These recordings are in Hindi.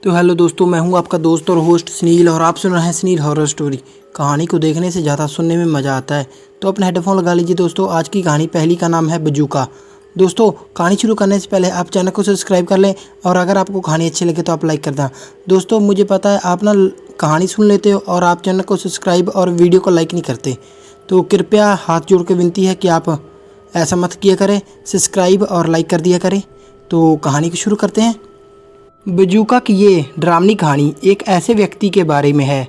तो हेलो दोस्तों, मैं हूं आपका दोस्त और होस्ट सुनील और आप सुन रहे हैं सुनील हॉरर स्टोरी। कहानी को देखने से ज़्यादा सुनने में मज़ा आता है, तो अपने हेडफोन लगा लीजिए दोस्तों। आज की कहानी पहली का नाम है बजूका। दोस्तों, कहानी शुरू करने से पहले आप चैनल को सब्सक्राइब कर लें और अगर आपको कहानी अच्छी लगे तो आप लाइक कर दें। दोस्तों, मुझे पता है आप ना कहानी सुन लेते हो और आप चैनल को सब्सक्राइब और वीडियो को लाइक नहीं करते, तो कृपया हाथ जोड़ के विनती है कि आप ऐसा मत किया करें, सब्सक्राइब और लाइक कर दिया करें। तो कहानी को शुरू करते हैं। बजूका की ये डरावनी कहानी एक ऐसे व्यक्ति के बारे में है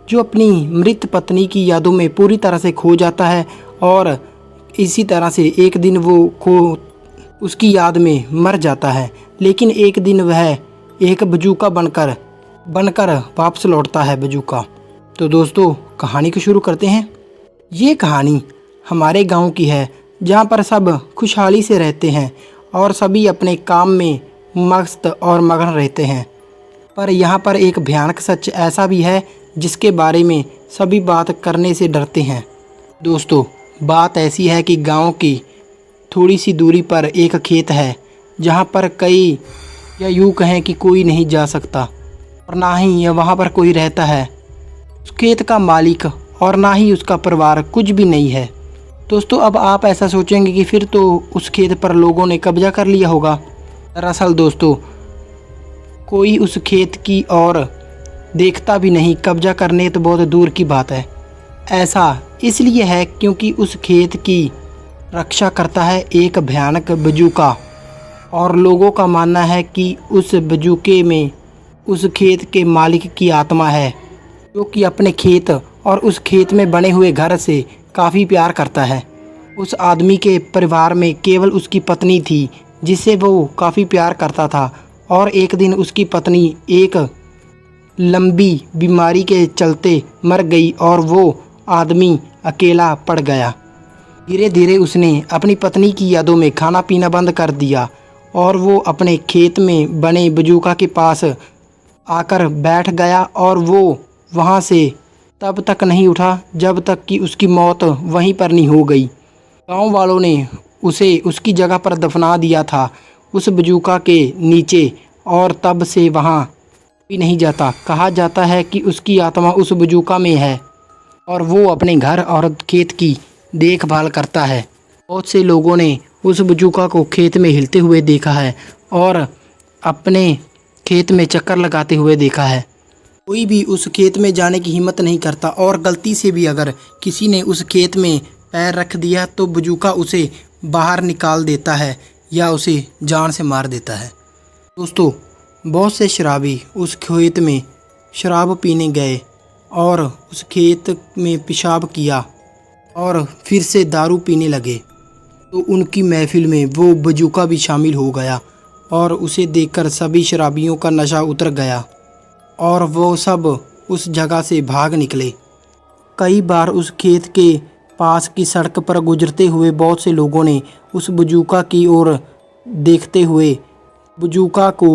जो अपनी मृत पत्नी की यादों में पूरी तरह से खो जाता है और इसी तरह से एक दिन वो उसकी याद में मर जाता है। लेकिन एक दिन वह एक बजूका बनकर वापस लौटता है बजूका। तो दोस्तों, कहानी को शुरू करते हैं। ये कहानी हमारे गांव की है जहां पर सब खुशहाली से रहते हैं और सभी अपने काम में मस्त और मगन रहते हैं। पर यहाँ पर एक भयानक सच ऐसा भी है जिसके बारे में सभी बात करने से डरते हैं। दोस्तों, बात ऐसी है कि गांव की थोड़ी सी दूरी पर एक खेत है जहाँ पर कई या यूँ कहें कि कोई नहीं जा सकता और ना ही वहाँ पर कोई रहता है। उस खेत का मालिक और ना ही उसका परिवार कुछ भी नहीं है। दोस्तों, अब आप ऐसा सोचेंगे कि फिर तो उस खेत पर लोगों ने कब्जा कर लिया होगा। दरअसल दोस्तों, कोई उस खेत की ओर देखता भी नहीं। कब्जा करने तो बहुत दूर की बात है। ऐसा इसलिए है क्योंकि उस खेत की रक्षा करता है एक भयानक बजूका और लोगों का मानना है कि उस बजूके में उस खेत के मालिक की आत्मा है जो कि अपने खेत और उस खेत में बने हुए घर से काफ़ी प्यार करता है। उस आदमी के परिवार में केवल उसकी पत्नी थी जिसे वो काफ़ी प्यार करता था और एक दिन उसकी पत्नी एक लंबी बीमारी के चलते मर गई और वो आदमी अकेला पड़ गया। धीरे धीरे उसने अपनी पत्नी की यादों में खाना पीना बंद कर दिया और वो अपने खेत में बने बजूका के पास आकर बैठ गया और वो वहाँ से तब तक नहीं उठा जब तक कि उसकी मौत वहीं पर नहीं हो गई। गांव वालों ने उसे उसकी जगह पर दफना दिया था, उस बजूका के नीचे, और तब से वहाँ भी नहीं जाता। कहा जाता है कि उसकी आत्मा उस बजूका में है और वो अपने घर और खेत की देखभाल करता है। बहुत से लोगों ने उस बजूका को खेत में हिलते हुए देखा है और अपने खेत में चक्कर लगाते हुए देखा है। कोई भी उस खेत में जाने की हिम्मत नहीं करता और गलती से भी अगर किसी ने उस खेत में पैर रख दिया तो बजूका उसे बाहर निकाल देता है या उसे जान से मार देता है। दोस्तों, बहुत से शराबी उस खेत में शराब पीने गए और उस खेत में पेशाब किया और फिर से दारू पीने लगे, तो उनकी महफिल में वो बजूका भी शामिल हो गया और उसे देखकर सभी शराबियों का नशा उतर गया और वो सब उस जगह से भाग निकले। कई बार उस खेत के पास की सड़क पर गुजरते हुए बहुत से लोगों ने उस बजूका की ओर देखते हुए बजूका को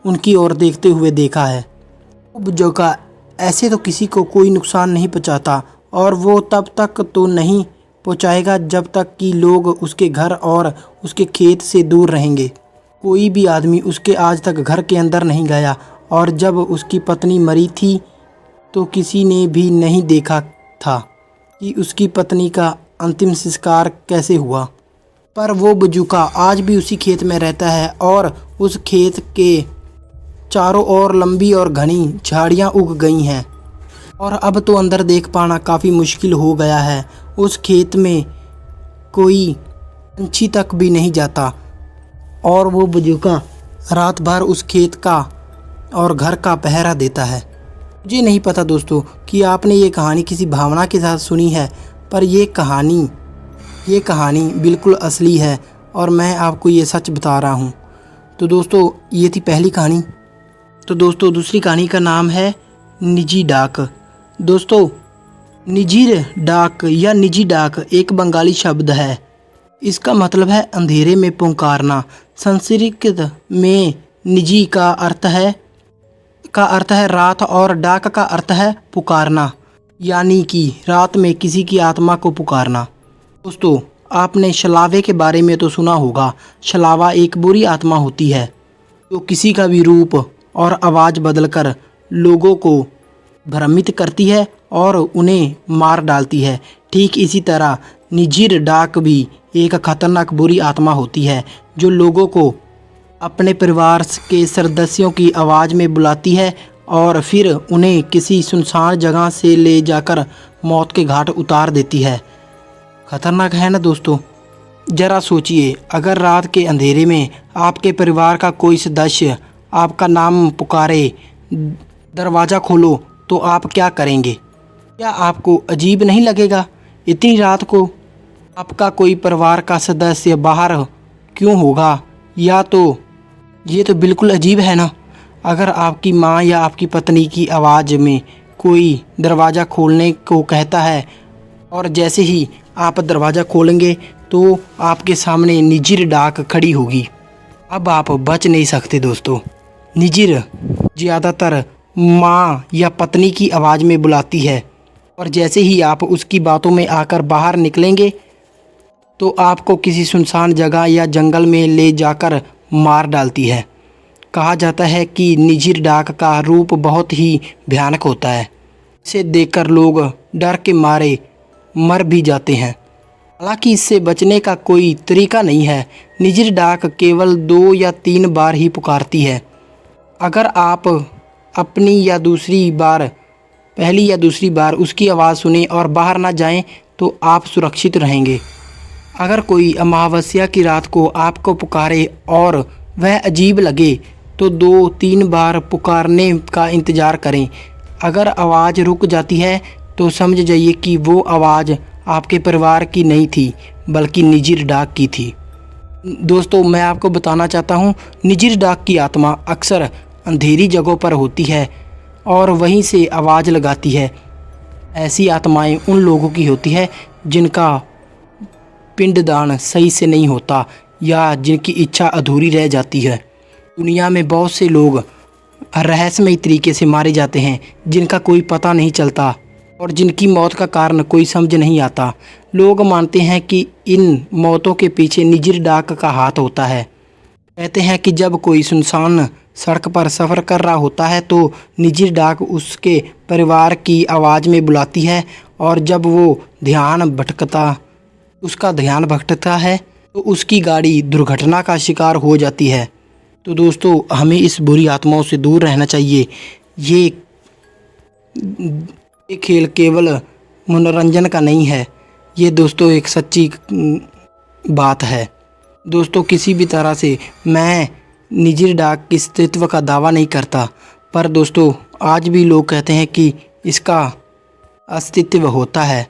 उनकी ओर देखते हुए देखा है। वो बजूका ऐसे तो किसी को कोई नुकसान नहीं पहुंचाता और वो तब तक तो नहीं पहुंचाएगा जब तक कि लोग उसके घर और उसके खेत से दूर रहेंगे। कोई भी आदमी उसके आज तक घर के अंदर नहीं गया और जब उसकी पत्नी मरी थी तो किसी ने भी नहीं देखा था कि उसकी पत्नी का अंतिम संस्कार कैसे हुआ। पर वो बजूका आज भी उसी खेत में रहता है और उस खेत के चारों ओर लंबी और घनी झाड़ियाँ उग गई हैं और अब तो अंदर देख पाना काफ़ी मुश्किल हो गया है। उस खेत में कोई पंछी तक भी नहीं जाता और वो बजूका रात भर उस खेत का और घर का पहरा देता है। मुझे नहीं पता दोस्तों कि आपने ये कहानी किसी भावना के साथ सुनी है, पर ये कहानी बिल्कुल असली है और मैं आपको ये सच बता रहा हूँ। तो दोस्तों, ये थी पहली कहानी। तो दोस्तों, दूसरी कहानी का नाम है निजी डाक। दोस्तों, निजी डाक या निजी डाक एक बंगाली शब्द है। इसका मतलब है अंधेरे में पुकारना। संस्कृत में निजी का अर्थ है रात और डाक का अर्थ है पुकारना, यानी कि रात में किसी की आत्मा को पुकारना। दोस्तों, आपने शलावे के बारे में तो सुना होगा। शलावा एक बुरी आत्मा होती है जो किसी का भी रूप और आवाज़ बदलकर लोगों को भ्रमित करती है और उन्हें मार डालती है। ठीक इसी तरह निजिर डाक भी एक खतरनाक बुरी आत्मा होती है जो लोगों को अपने परिवार के सदस्यों की आवाज़ में बुलाती है और फिर उन्हें किसी सुनसान जगह से ले जाकर मौत के घाट उतार देती है। खतरनाक है ना दोस्तों। ज़रा सोचिए, अगर रात के अंधेरे में आपके परिवार का कोई सदस्य आपका नाम पुकारे, दरवाज़ा खोलो, तो आप क्या करेंगे? क्या आपको अजीब नहीं लगेगा? इतनी रात को आपका कोई परिवार का सदस्य बाहर क्यों होगा? या तो ये तो बिल्कुल अजीब है ना। अगर आपकी माँ या आपकी पत्नी की आवाज़ में कोई दरवाज़ा खोलने को कहता है और जैसे ही आप दरवाज़ा खोलेंगे तो आपके सामने निजिर डाक खड़ी होगी। अब आप बच नहीं सकते दोस्तों। निजिर ज़्यादातर माँ या पत्नी की आवाज़ में बुलाती है और जैसे ही आप उसकी बातों में आकर बाहर निकलेंगे तो आपको किसी सुनसान जगह या जंगल में ले जाकर मार डालती है। कहा जाता है कि निजिर डाक का रूप बहुत ही भयानक होता है। इसे देखकर लोग डर के मारे मर भी जाते हैं। हालांकि इससे बचने का कोई तरीका नहीं है। निजिर डाक केवल 2 या 3 बार ही पुकारती है। अगर आप पहली या दूसरी बार उसकी आवाज़ सुने और बाहर ना जाएं तो आप सुरक्षित रहेंगे। अगर कोई अमावस्या की रात को आपको पुकारे और वह अजीब लगे तो 2-3 बार पुकारने का इंतज़ार करें। अगर आवाज़ रुक जाती है तो समझ जाइए कि वो आवाज़ आपके परिवार की नहीं थी बल्कि निजिर डाक की थी। दोस्तों, मैं आपको बताना चाहता हूँ, निजिर डाक की आत्मा अक्सर अंधेरी जगहों पर होती है और वहीं से आवाज़ लगाती है। ऐसी आत्माएं उन लोगों की होती है जिनका पिंडदान सही से नहीं होता या जिनकी इच्छा अधूरी रह जाती है। दुनिया में बहुत से लोग रहस्यमयी तरीके से मारे जाते हैं जिनका कोई पता नहीं चलता और जिनकी मौत का कारण कोई समझ नहीं आता। लोग मानते हैं कि इन मौतों के पीछे निजिर डाक का हाथ होता है। कहते हैं कि जब कोई सुनसान सड़क पर सफ़र कर रहा होता है तो निजिर डाक उसके परिवार की आवाज़ में बुलाती है और जब वो उसका ध्यान भटकता है तो उसकी गाड़ी दुर्घटना का शिकार हो जाती है। तो दोस्तों, हमें इस बुरी आत्माओं से दूर रहना चाहिए। ये खेल केवल मनोरंजन का नहीं है, ये दोस्तों एक सच्ची बात है। दोस्तों, किसी भी तरह से मैं निजिर डाक के अस्तित्व का दावा नहीं करता, पर दोस्तों आज भी लोग कहते हैं कि इसका अस्तित्व होता है।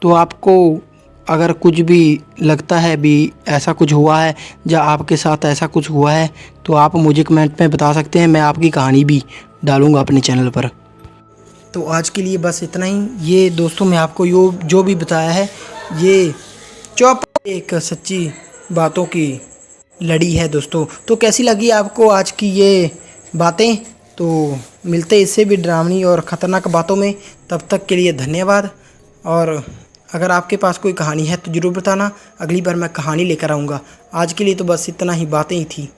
तो आपको अगर कुछ भी लगता है भी ऐसा कुछ हुआ है या आपके साथ ऐसा कुछ हुआ है तो आप मुझे कमेंट में बता सकते हैं। मैं आपकी कहानी भी डालूँगा अपने चैनल पर। तो आज के लिए बस इतना ही। ये दोस्तों मैं आपको जो भी बताया है ये एक सच्ची बातों की लड़ी है दोस्तों। तो कैसी लगी आपको आज की ये बातें? तो मिलते इससे भी डरावनी और ख़तरनाक बातों में। तब तक के लिए धन्यवाद। और अगर आपके पास कोई कहानी है तो ज़रूर बताना, अगली बार मैं कहानी लेकर आऊँगा। आज के लिए तो बस इतना ही बातें ही थी।